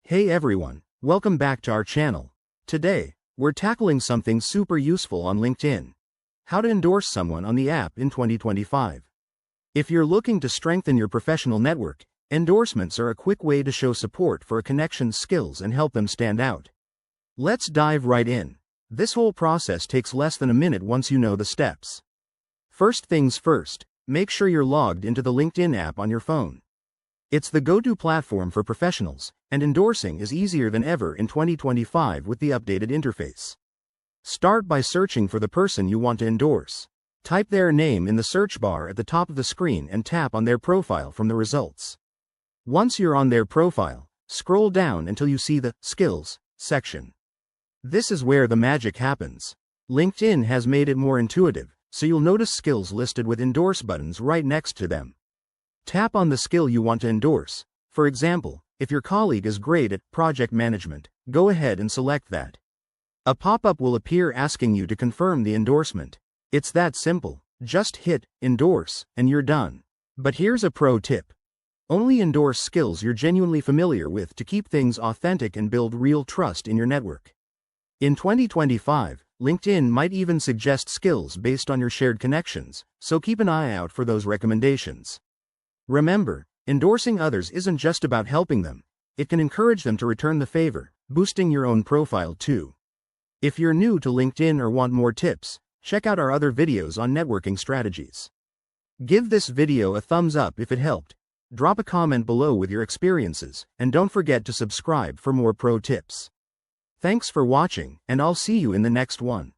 Hey everyone, welcome back to our channel. Today, we're tackling something super useful on LinkedIn. How to endorse someone on the app in 2025. If you're looking to strengthen your professional network, endorsements are a quick way to show support for a connection's skills and help them stand out. Let's dive right in. This whole process takes less than a minute once you know the steps. First things first, make sure you're logged into the LinkedIn app on your phone. It's the go-to platform for professionals, and endorsing is easier than ever in 2025 with the updated interface. Start by searching for the person you want to endorse. Type their name in the search bar at the top of the screen and tap on their profile from the results. Once you're on their profile, scroll down until you see the Skills section. This is where the magic happens. LinkedIn has made it more intuitive, so you'll notice skills listed with endorse buttons right next to them. Tap on the skill you want to endorse. For example, if your colleague is great at project management, go ahead and select that. A pop-up will appear asking you to confirm the endorsement. It's that simple. Just hit endorse and you're done. But here's a pro tip. Only endorse skills you're genuinely familiar with to keep things authentic and build real trust in your network. In 2025, LinkedIn might even suggest skills based on your shared connections, so keep an eye out for those recommendations. Remember, endorsing others isn't just about helping them, it can encourage them to return the favor, boosting your own profile too. If you're new to LinkedIn or want more tips, check out our other videos on networking strategies. Give this video a thumbs up if it helped, drop a comment below with your experiences, and don't forget to subscribe for more pro tips. Thanks for watching, and I'll see you in the next one.